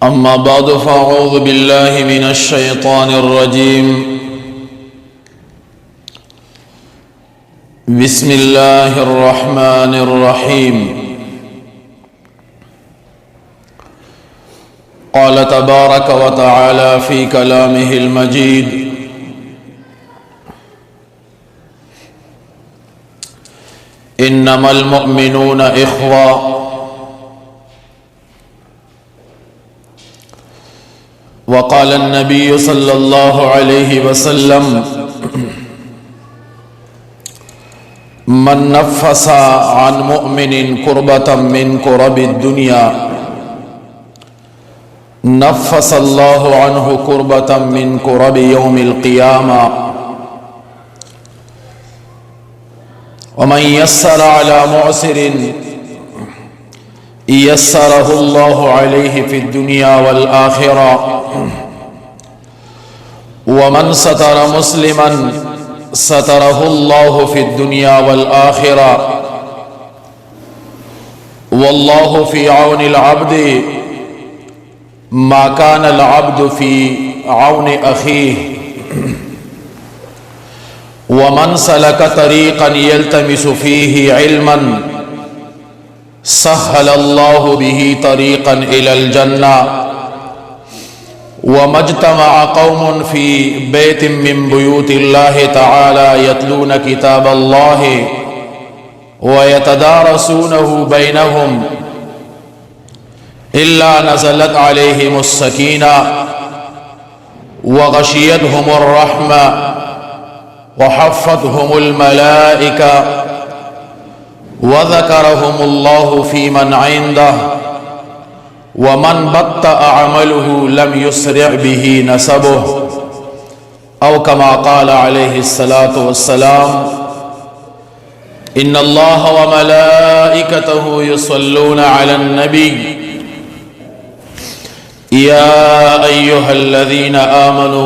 अम्मा बाद फ़अऊज़ु बिल्लाहि मिनश शैतानिर रजीम। बिस्मिल्लाहिर रहमानिर रहीम। क़ाल तबारक व तआला फ़ी कलामिहिल मजीद। इन्नमल मुअमिनूना इख़्वा वक़ाल नबी सल्लल्लाहु अलैहि वसल्लम मन नफ़्फ़सा अन मुअमिनिन कुर्बतम मिन कुरबिद दुनिया नफ़्फ़सल्लाहु अन्हु कुर्बतम मिन कुरबि यौमिल क़ियामा वमन यस्सरा अला मुअसिरिन यस्सरहुल्लाहु अलैहि फ़िद दुनिया वल आखिरा वमन सतरा मुस्लिमन सतरहुल्लाहु फ़िद दुनिया वल आखिरा वल्लाहु फ़ी औनिल अब्दि मा कानल अब्दु फ़ी औनि अख़ीह वमन सलक तरीक़न यल्तमिसु फ़ीहि इल्मन सहलल्लाहु बिही तरीक़न इलल जन्ना वमज्तमअ क़ौमुन फ़ी बैतिन मिन बुयूतिल्लाहि तआला यतलून किताबल्लाहि वयतदारसूनहु बैनहुम इल्ला नज़लत अलैहिमुस सकीना वग़शियतहुमुर रहमा वहफ़्फ़तहुमुल मलाइका वज़करहुमुल्लाहु फ़ीमन इंदहु वमन बत्तअ अमलुहु लम युस्रि' बिही नसबुहु औ कमा क़ाल अलैहिस्सलातु वस्सलाम इन्नल्लाह व मलाइकतहु युसल्लूना अलन नबी या अय्युहल्लज़ीना आमनू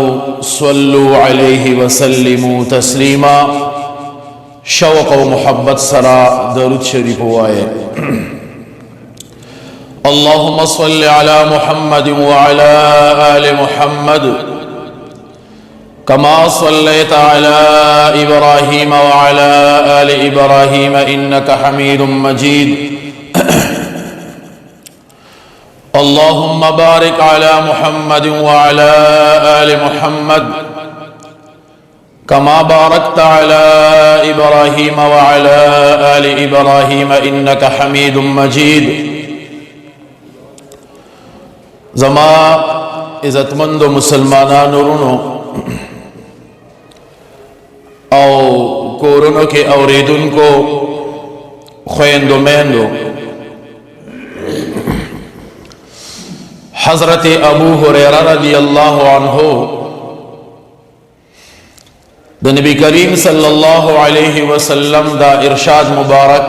सल्लू अलैहि वसल्लिमू तस्लीमा। शौक़ व मुहब्बत सरा दरूद शरीफ हुआए। अल्लाहुम्मा सल्लि अला मुहम्मद व अला आलि मुहम्मद कमा सल्लैता अला इब्राहीम व अला आलि इब्राहीम इन्नका हमीदुम मजीद। अल्लाहुम्मा बारिक अला मुहम्मद व अला आलि मुहम्मद कमा बारकता अला इब्राहीम व अला आलि इब्राहीम इन्नका हमीदुम मजीद। ज़मा इज़्ज़तमंद मुसलमानानो रुनो और कोरोना के औरेदुन को ख़ुएंदो मेंदो हज़रत अबू हुरैरा रज़ियल्लाहु अन्हु द नबी करीम सल्लल्लाहु अलैहि वसल्लम दा इरशाद मुबारक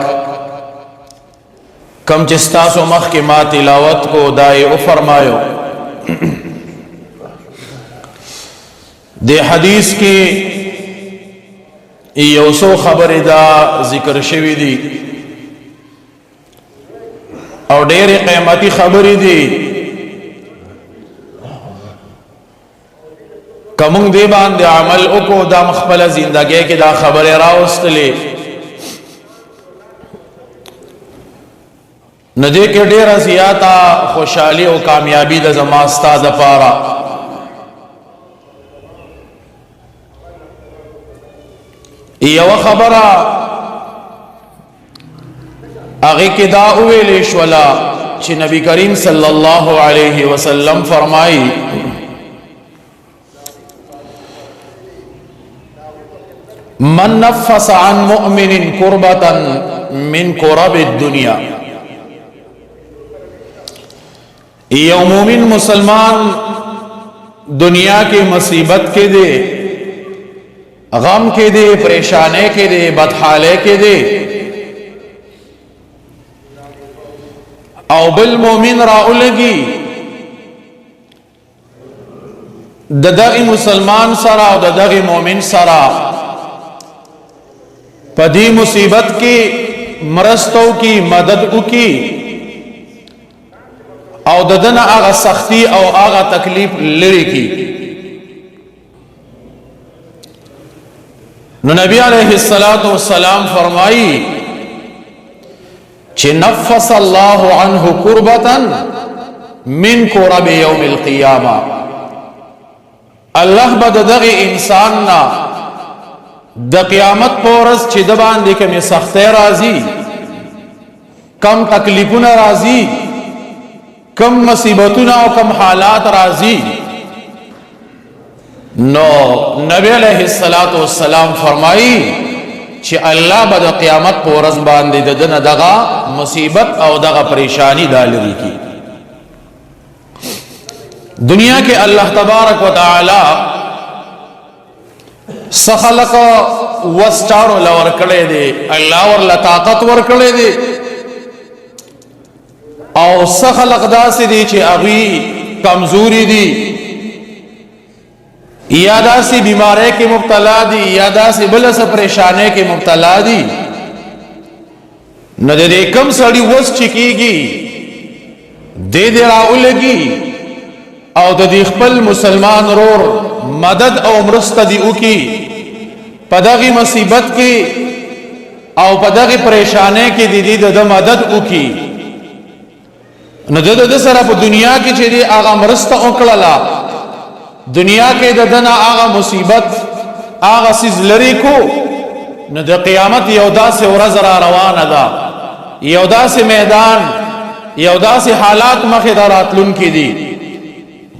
कम चिस्तासो मख के मा तिलावत को दाए ओ फरमायो। दे हदीस की योसो खबर दा जिक्र शवी दी और डेर क़यामती खबरी दी कमुंग दे बांदे अमल उको दा मखबला जिंदगी के दा खबर रावस्तले नदे के डेरा ज़ियादा खुशहाली और कामयाबी दा ज़मास्ता दा पारा यव खबरा आगे के दा उवेलेश्वला छि नबी करीम सल्लल्लाहु अलैहि वसल्लम फरमाई मन नफ़्फ़स अन मुअमिनिन कुर्बतन मिन कुरबिद दुनिया। ये मोमिन मुसलमान दुनिया की मुसीबत के दे, गम के दे, परेशाने के दे, बदहाले के दे औ बिल मोमिन राउलगी ददगी मुसलमान सरा ददगी मोमिन सरा पदी मुसीबत की मरस्तों की मदद की او ددنه هغه سختی او هغه تکلیف لري کی. نو نبی علیہ الصلوۃ والسلام فرمائی چې نفس الله عنه کربتا من کرب یوم القیامه، الله به دغه انسان نا د قیامت پورز چې د باندې کومه سختي راځي، کم تکلیفونه راځي، کم مصیبتونه او کم حالات راځي، نو نبی علیہ الصلوۃ والسلام فرمائی چې الله به د قیامت پورز باندې دغه دغه مصیبت او دغه پریشانی دالري کی. دنیا کې الله تبارک وتعالى سخلق وستارو لور کړي دي، الله ورله طاقت ور کړي دي، او سخلق داسې دي چې اغي کمزوري دي، یا داسې بیماری کې مبتلا دي، یا داسې بل څه پریشانی کې مبتلا دي. نو دې کم سړی وس چکیږي دې راولږي او د دې خپل مسلمان رور مدد او مرسته دی وکي په دغه مصیبت کې او په دغه پریشانی کې د مدد وکي. نو د سره په دنیا کې چې دی هغه مرسته وکړه، دنیا کې د دنا هغه مصیبت هغه سیز لري کو، نو د قیامت یو داسې ورځ را روانه ده، یو داسې میدان، یو داسې حالات مخې ته راتلونکي دي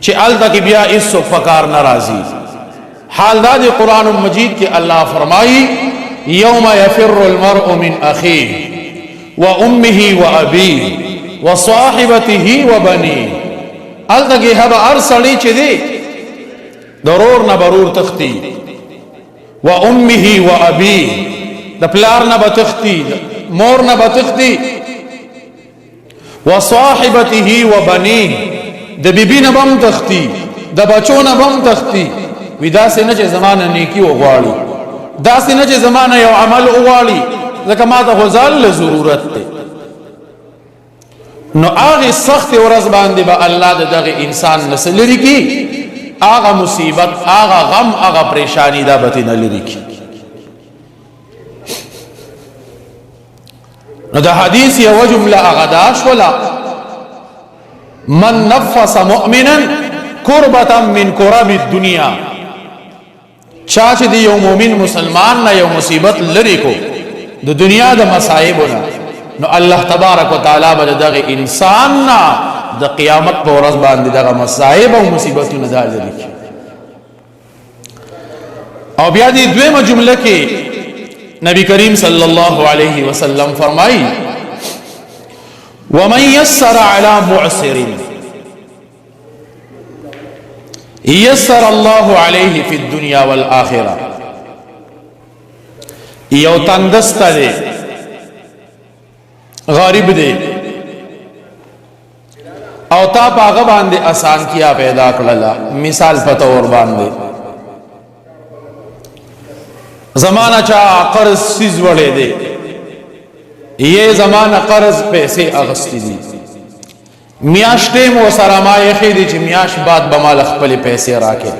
چې هلته کې بیا هیڅوک په کار نه راځي. حال دا د قرآن مجید کې الله فرمایي یوم یفر المرء من اخیه و امه و ابیه و صاحبته و بنیه. هلته کې هغه هر سړی چې دی ضرور نه برور تختی، و امه و ابیه د پلار نه بتختی، مور نه بتختی، و صاحبته و بنیه د بیبی نه بم تختی، د بچو نه بم تختی. وی داسې نه چې زمانه نیکی وغواړي، داسې نه چې زمانه یو عمل وغواړي، ځکه ما ته غزال ضرورت دی. نو هغه سخت ورځ باندې به الله دغه انسان نسل لري کی، هغه مصیبت، هغه غم، هغه پریشانی دا به نه لري کی. نو دا حدیث یو جمله هغه دا شولا من نفس مؤمنا کربتا من کرب الدنیا، چا چې دی یو مومن مسلمان نه یو مصیبت لري کو د دنیا د مصائبونه، نو الله تبارک وتعالى به دغه انسان نه د قیامت په ورځ باندې دغه مصائب او مصیبتونه دا لري. او بیا دې دویمه جمله کې نبی کریم صلی الله علیه وسلم فرمایي ومن يسر على معسر يسر الله عليه في الدنيا والآخرة. یو تندست دی، غریب دی، او تا پاغه باندې اسانتیا پیدا کړله. مثال په تور باندې زمانہ چا قرض سیز وړې دی، یہ زمانہ قرض پیسې اغستی دي، میاشتې مو سره ما یخې دي چې میاش بعد به مال خپل پیسې راکې.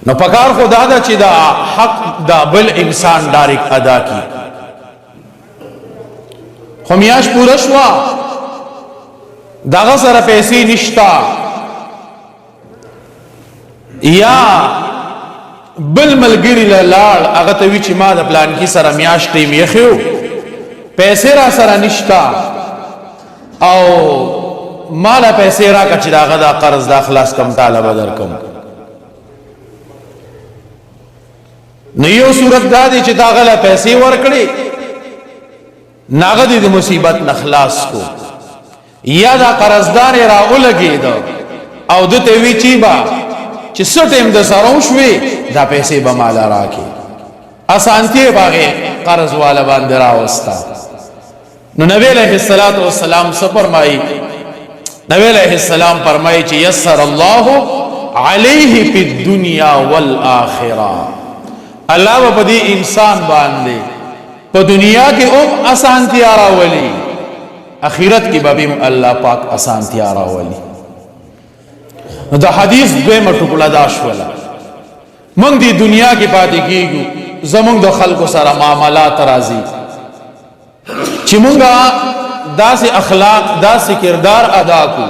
نو پکار خدا دا چې دا حق دا بل انسان ډایرک ادا کی. خو میاش پوره شوا دغه سره پیسې نشتا، یا بل ملګری لاړ هغه ته وی چې ما د پلان کې سره میاش ټیم یخیو پیسې را سره نشتا، او مالا پیسې را کچ داغه دا قرض دا خلاص کم تعالی بدر کم. نو یو صورت دا دی چې داغه لا پیسې ورکړي ناغه د مصیبت نخلاص کو، یا دا قرضدار را ولګید او دته وی چی با چې سټیم د سره شوي دا پیسې به مال راکې، اسانتی باغه قرض والا باندې راوستا. نو نبی علیہ الصلوۃ والسلام فرمایي، نبی علیہ السلام فرمایي چې یسر الله علیه فی الدنیا والآخرہ، الله په دې انسان باندې په دنیا کې او اسانتی راولي اخرت کی بابیم اللہ پاک اسانتیا راولی. دا حدیث دویمه ټوکړه دا شوله موږ دی دنیا کې پاتې کیږو زموږ د خلکو سره معاملات راځي چې موږ داسې اخلاق داسې کردار ادا کو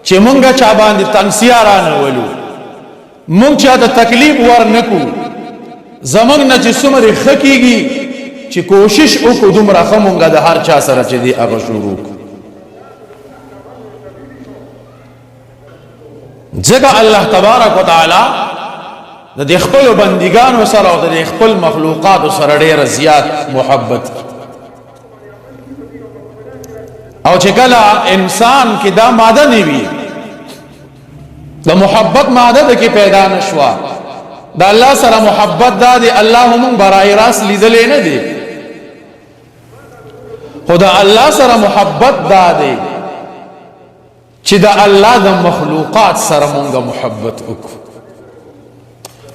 چې موږ چا باندې تنګسیا رانولو موږ چا ته تکلیف ور نکو زموږ نه چې څومره ښه کیږي چې کوشش وکړو دومره ښه موږ د هر چا سره چې دی هغه شروع کړو. ځکه الله تبارک وتعالی د خپل بندګانو سره او د خپل مخلوقات سره ډېر زیات محبت او چې کله انسان کې دا ماده نه وي د محبت ماده کې پیدا نشوا د الله سره محبت دا دی الله هم برای راس لیدلې نه دی خدا الله سره محبت دا دی چې د الله د مخلوقات سره مونږه محبت وکړو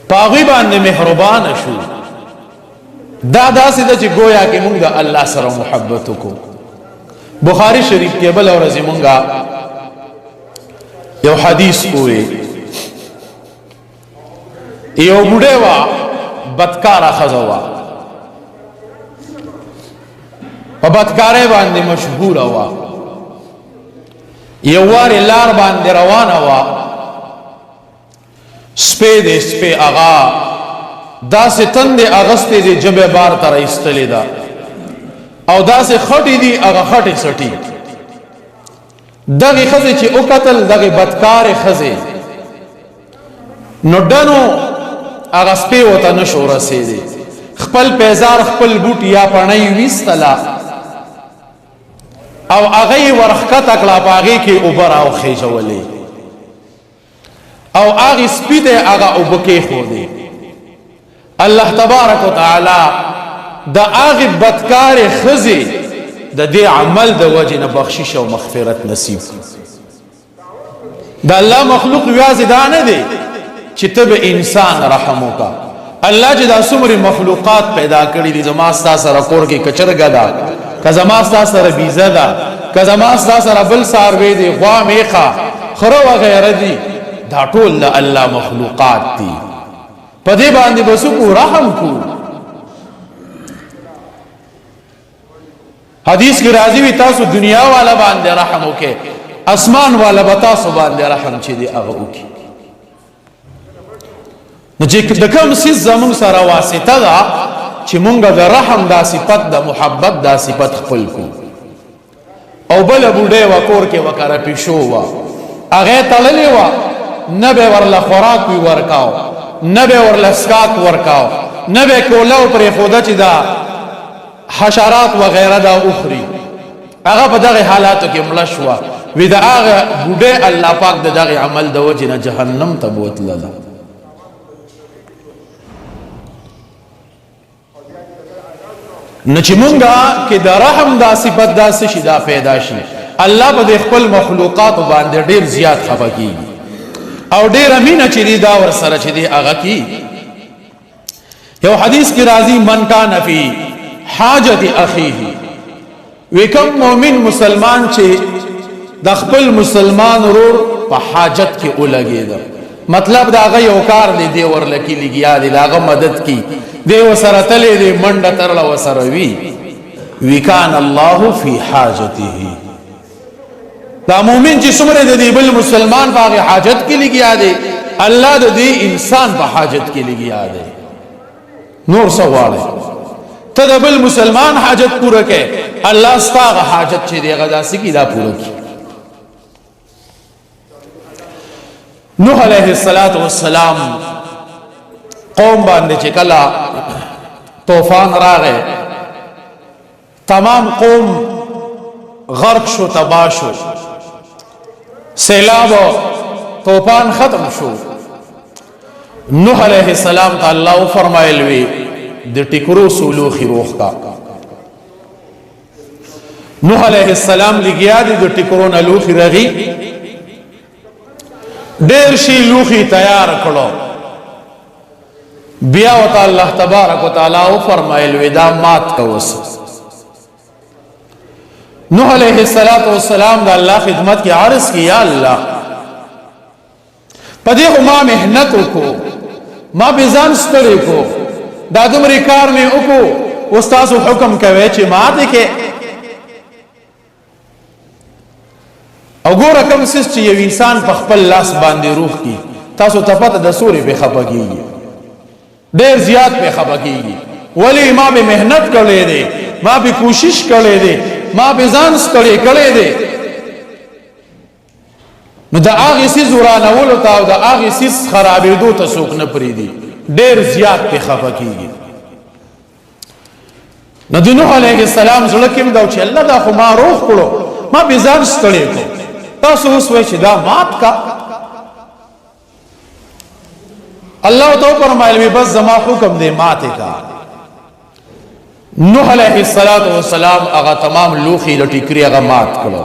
پاغي باندې مهربان شو دا داسې ده چې گویا کې مونږ د الله سره محبت وکړو. بخاری شریف کې بل ورځ مونږه یو حدیث وې یو بوډه وا بدکارا خزوا په بدکارې باندې مشهور وا یو واری لار باندې روانه وا سپې دې سپې اغا داسې تندې اغستې دې جبه بار تر ایستلې ده او داسې خټې دي هغه خټې سټي دغه خزه چې او قتل دغه بدکار خزه نو دنو هغه سپې وته نشو رسېدي خپل پیزار خپل بوټ یا پړنۍ ویستلا او هغه ورخکته کړه پاغي کې اوبر او خېجولې او هغه سپیته هغه وبکې خو دی الله تبارک وتعالى د هغه بدکار خزي د دې عمل د وجه نه بخشش او مغفرت نصیب د الله مخلوق ویازه دا نه دی چې تب انسان رحم وکا الله چې د څومره مخلوقات پیدا کړی دي زما ستا سره کور کې کچرګا ده کزما ستا سره بیزه ده کزما ستا سره بل ساروي دي غوا میخه خرو وغیره دي دا ټول د الله مخلوقات دي په دې باندې بسو رحم کو. حدیث کی راضی وی تاسو دنیا والا باندې رحم وکي اسمان والا بتاسو باندې رحم چي دي هغه وکي نو چې د کوم څه زمون سره واسطه ده چې مونږ د رحم د صفت د محبت د صفت خپل کو او بل بوډه وکور کې وکړه پښو وا هغه تړلې وا نه به ورله خوراک وی ورکاو نه به ورله سکاک ورکاو نه به کولاو پر خوده چې دا حشرات وغیرہ دا اخری هغه په دغه حالاتو کې مړ شو وی دا هغه بوډه الله پاک دغه عمل د وجه نه جهنم ته بوتله نو چې مونږه کې د رحم دا صفت دا شي دا پیدا شي الله په خپل مخلوقات باندې ډیر زیات خفه کیږي او ډیر امینه چې دا ور سره چې دی هغه کی. یو حدیث کی راضی من کان فی حاجت اخیه وکم مومن مسلمان چې د خپل مسلمان ورور په حاجت کې ولګید مطلب دا هغه یو کار دی ورلکی لګیا دی هغه مدد کی دی وسره تلې دی منډه ترله وسره وی کان الله فی حاجته دا مومن چې څومره د دې بل مسلمان په حاجت کې لګیا دی الله د دې انسان په حاجت کې لګیا دی نور څه غواړي ته د بل مسلمان حاجت پوره کې الله ستاسو حاجت چې دی غدا سکی دا پوره کی. نوح علیہ السلام قوم باندې چې کله طوفان راغی تمام قوم غرق شو تباہ شو سیلاب طوفان ختم شو. نوح علیہ السلام ته الله فرمایل وی د ټیکرو سولوخي روخ کا نوح علیہ السلام لګیا دي د ټیکرو نه لوخي رغي ډیر شي لوخي تیار کړو بیا وت الله تبارک وتعالى فرمایل ودا مات کوس نوح علیہ السلام دا اللہ خدمت کی عرض کی یا اللہ پدې خو ما محنت وکړو ما به ځان ستړی کو دا دومره کار مې وکړو استاد حکم کوي چې ماته کې او ګوره کوم څه چې یو انسان په خپل لاس باندې روح کی تاسو ته پته د سوري به خپګيږي ډېر زیات به خپګيږي ولی ما به محنت کړې دي ما به کوشش کړې دي ما به ځان ستړی کړې دي نو دا هغه سیس ورانول او دا هغه سیس خرابېدو ته څوک نه پریدي ډېر زیات په خپګيږي نو د نوح علیه السلام زړه کې دا چې الله دا خو ما روح کړو ما به ځان ستړی کو تاسو اوس وایئ چې دا مات کا الله تو فرمایلی بس زما حکم دې ماته کا نوح علیہ السلام اغا تمام لوخی لٹکری اغا مات کلو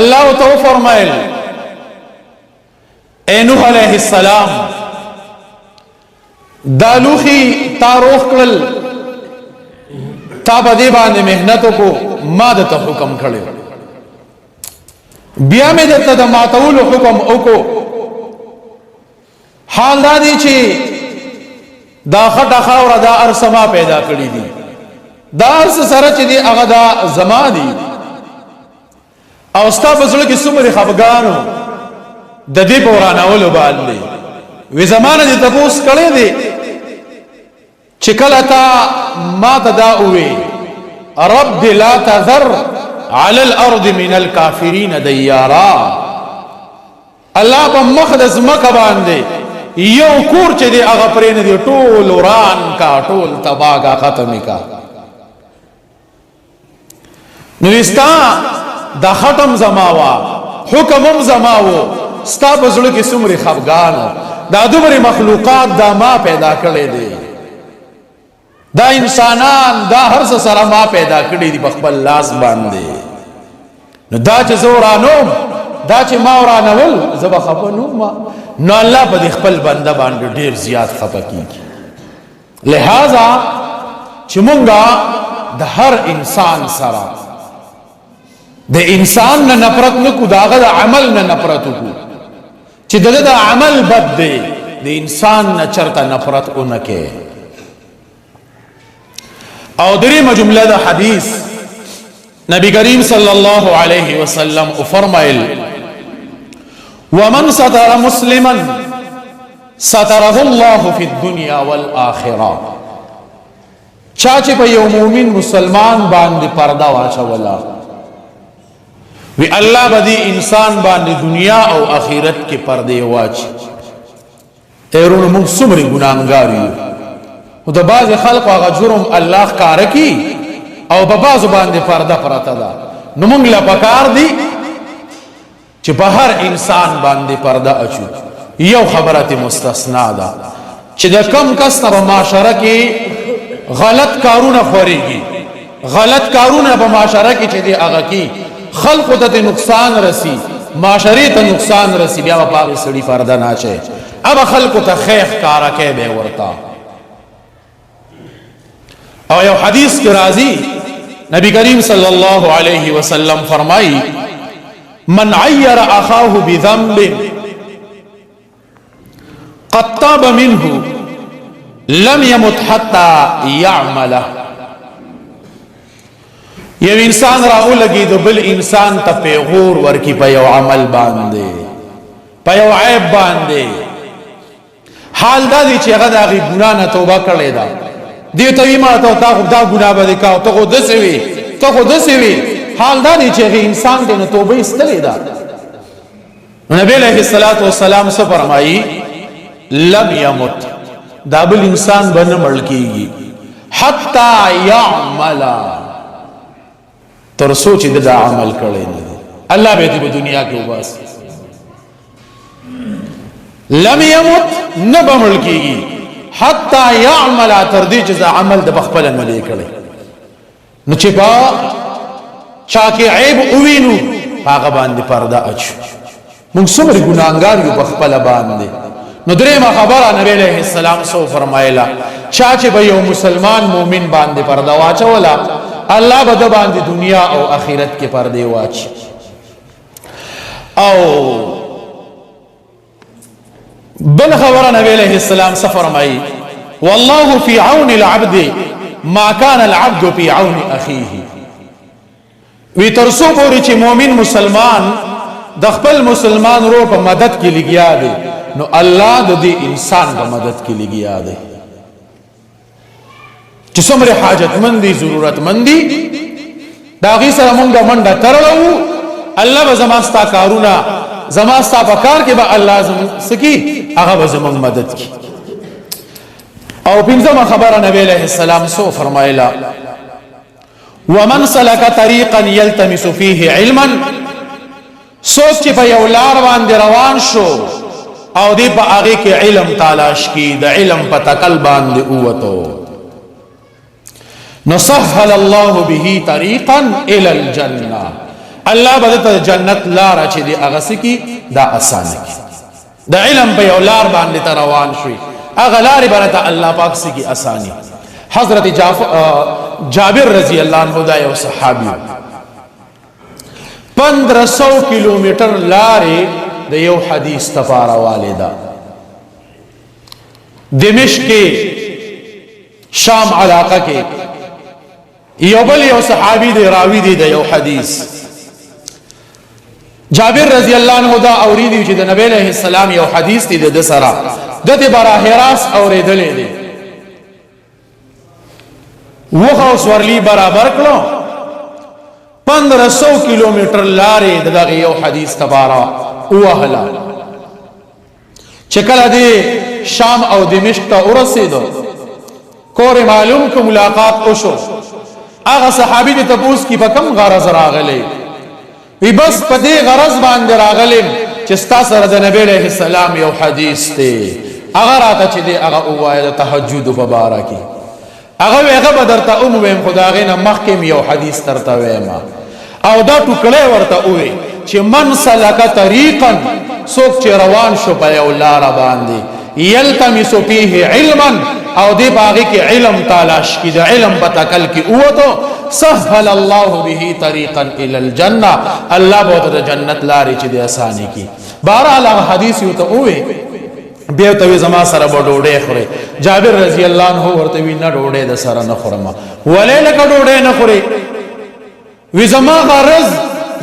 اللہ تو فرمائل اے نوح علیہ السلام دا لوخی تا روخ کلل تا بدی باندې محنتوں کو مادتا حکم کھڑے بیا میں دتا دا ماتول حکم اوکو حال دا دی چی دا خټه خاوره دا ارسما پیدا کړی دي دا ارس سره چې دی هغه دا زما دي او ستا په زړه کې څومره خفګانو د دې په ورانولو باندې وی زمانه دې تپوس کړی دی چې کله تا ما ته دا وی رب لا تذر على الارض من الكافرين ديارا الله په مخدس مکه باندې یو کور چې دی هغه پرې نه دی ټول وران کا ټول تباہ کا ختم کا نو استا دا ختم زماوا حکمم زماو ستا په زړه کې څومره خفګان دا دومره مخلوقات دا ما پیدا کړې دي دا انسانان دا هر څه سره ما پیدا کړې دي په خپل لاس باندې نو دا چې زورانوم دا چې ما ورانول زبا خفنوم نو الله په خپل بنده باندې ډیر زیات خفه کیږي لہذا چې مونږه د هر انسان سره د انسان نه نفرت نکو داغه د عمل نه نفرت وکړو چې دغه د عمل بد دی د انسان نه چرته نفرت اونکه او درې جمله د حدیث نبی کریم صلی الله علیه وسلم فرمایل ومن ستر مسلما ستره الله في الدنيا والآخرة چاچه په یو مومن مسلمان باندې پرده واچولا وی الله بدی انسان باندې دنیا او آخرت کې پرده واچ تیرون موږ څومره ګناهګار یو او د باز خلق هغه جرم الله کار کی او په باز باندې پرده پرته ده نو موږ لا پکار دی چې په هر انسان باندې پرده اچو یو خبره مستثنا ده چې د کم کس په معاشره کې غلط کارونه خوريږي غلط کارونه په معاشره کې چې دی هغه کې خلق ته نقصان رسی معاشره ته نقصان رسی بیا په هغه سړي پرده نه اچي اب خلق ته خیخ کارا کې به ورتا او یو حدیث کې راځي نبی کریم صلی الله علیه وسلم فرمایي من عیر اخاه بذنب قد تاب منه لم يمت حتى يعمله یو انسان راو لگی دو بل انسان تا پیغور ورکی پا یو عمل باندے پا یو عیب باندے حال دا دی چی اغا دا غی گناہ نا توبہ کرلے دا دیو تاوی ما تا خود دا گناہ با دکاو تا خود دسوی حال دا دی چی اغی انسان دے نا توبہ استلے دا نبی علیہ السلام سے فرمائی لم یمت دا بل انسان بنا ملکی گی حتی یعملا تر سوچ دا عمل کرے نہیں اللہ بیتی با دنیا کے باس لم یمت نبا ملکی گی حتی یعملا تردی جزا عمل دا بخپل ملے کرے نو چپا چاکے عیب اوینو آغا باندے پردہ اچھو من سمر گناہگار یو بخپل باندے نو درے ما خبرہ نبی علیہ السلام سو فرمائلا چاچے با یو مسلمان مومن باندے پردہ واچا ولا الله به د باندې دنیا او آخرت کې پردې واچي. او بل خبره نبی علیہ السلام څه فرمایي؟ والله فی عون العبد ما كان العبد فی عون اخیه. وی ترسو پوری چې مؤمن مسلمان د خپل مسلمان ورور په مدد کې لګیا دی نو الله د دې انسان په مدد کې لګیا دی. چې څومره حاجتمند دي ضرورتمند دي دا غي سره مونږه منډه ترلو الله به زما ستا کارونه زما ستا په کار کې به الله سکی هغه به زموږ مدد کی. او پنځمه خبره نبی علیہ السلام سو فرمایلا ومن سلك طريقا يلتمس فيه علما سوچ چې په یو لار باندې روان شو او دې په هغه کې علم تلاش کی د علم په تکل باندې اوته نسهل الله به طريقا الى الجنه الله بدته جنت لار چې دې هغه سکی دا آسان کی د علم په یو لار باندې روان شوي هغه لار برته الله پاک سکی آسانی. حضرت جابر رضی اللہ عنہ دا یو صحابی 1500 کلومیٹر لارے دا یو حدیث تپارا والدہ دمشق کے شام علاقہ کے یو بل یو صحابی دے راوی دے دا یو حدیث جابر رضی اللہ عنہ دا اوریدی چې د نبی علیہ السلام یو حدیث دی د سرا د براہ راست اوریدلې دی وخو سورلی برابر کلو 1500 کلومیٹر لارے دغه یو حدیث تبارا اوهلا چکل دی شام او دمشق ته ورسېدو کور معلوم کو ملاقات وشو هغه صحابي ته تپوس کی په کم غرض راغلی وی بس په دې غرض باندې راغلم چې ستا سره د نبی علیہ السلام یو حدیث دی هغه راته چې دی هغه اوایل تهجد په بارا کی هغه بدرته ویم خدای نه مخکې یو حدیث ترته ویم او دا ټوکړې ورته وې چې من سلک طریقا څوک چې روان شو په یو لار باندې یلتمس فيه علما او دې باغې کې علم تلاش کی د علم په تکل کې اوته سهل الله به طریقا الى الجنه الله به د جنت لارې چې د اسانی کی. بهرحال حدیث یو ته وې بیا ته زما سره به ډوډۍ خوري. جابر رضی الله عنه ورته وی نه ډوډۍ د سره نه خورم. ولې لکه ډوډۍ نه خوري؟ وی زما غرض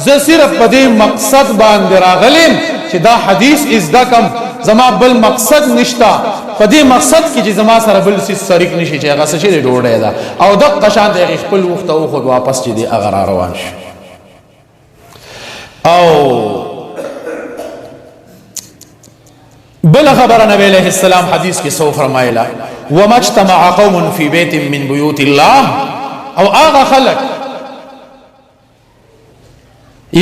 زه صرف په دې مقصد باندې راغلم چې دا حدیث از دکم زما بل مقصد نشتا په دې مقصد کې چې زما سره بل څه شریک نشي چې هغه څه ډوډۍ ده او د قشان د خپل وخت او خود واپس چې دی هغه روان شي. او بل خبر نبی علیہ السلام حدیث کی سو فرمائلا وما اجتمع قوم فی بیت من بیوت اللہ او آغا خلق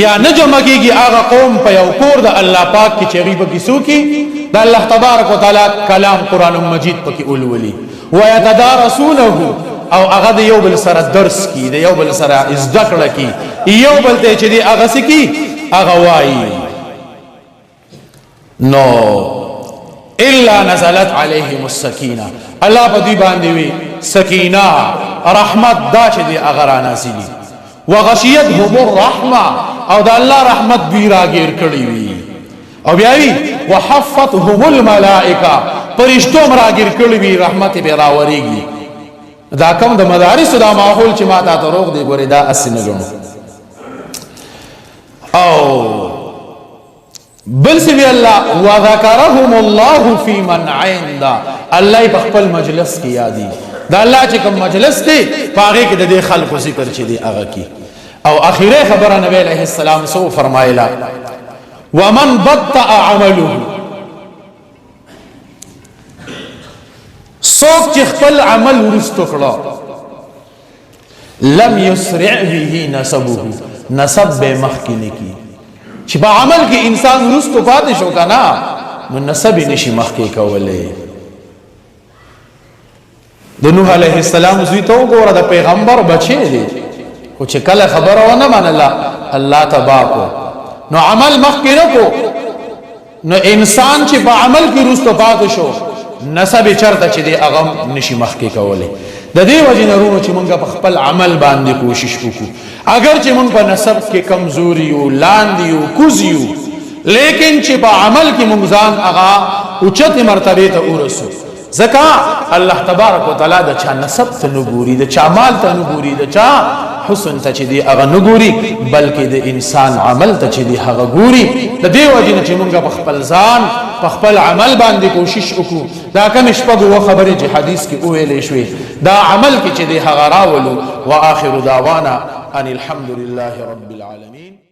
یا نجمع کی گی آغا قوم پا یو کور دا اللہ پاک کی چیغی پا کسو کی دا اللہ تبارک و تعالی کلام قرآن مجید پا کی اولولی ویتدارسونه او آغا دا یو بل سر درس کی دا یو بل سر ازدکڑ کی یو بل تے چی دی آغا سکی آغا وائی نو الا نزلت عليهم السكينه الله په دې باندې وي سکینه رحمت دا چې دې اغرا نازلي وغشيتهم الرحمه او دا الله رحمت دوی راګیر کړی وي او بیا وی وحفتهم الملائکه فرشتو راګیر کړی وي رحمت به راوريږي. دا کوم د مدارس دا ماحول چې ما ته دروغ دی ګوري دا اسنه ګڼو. او بل سوی الله وذكرهم الله في من عند الله په خپل مجلس کې یادي دا الله چې کوم مجلس دی پاره کې د دې خلکو ذکر چي دي هغه کې. او اخیره خبره نبی علیہ السلام سو فرمایلا ومن بطأ عمله څوک چې خپل عمل ورستو کړو لم يسرع به نسبه نسب به مخکینه کی چې په عمل کې انسان ورستو پاتې شو کنه نو نسب نشي مخکې کولای. د نوح علیہ السلام زوی ته وګوره د پیغمبر بچی دی خو چې کله خبره ونه منله الله تبارک نو عمل مخکې نه کو نو انسان چې په عمل کې ورستو پاتې شو نسب چرته چې دی هغه نشي مخکې کولای. د دې وجې نه ورونو چې مونږ په خپل عمل باندې کوشش وکړو اگر چې مونږ په نسب کې کمزوري یو لاندې یو کوز یو لیکن چې په عمل کې مونږ ځان هغه اوچت مرتبه ته ورسو ځکه الله تبارک وتعالی د چا نسب ته نه ګوري د چا مال ته نه ګوري د چا حسن ته چې دی هغه نه ګوري بلکې د انسان عمل ته چې دی هغه ګوري د دې وجې نه چې مونږ په خپل ځان په خپل عمل باندې کوشش وکړو دا کوم شپږ خبرې چې حدیث کې ویلې شوې دا عمل کې چې دی هغه راولو واخر دعوانا ان الحمد لله رب العالمين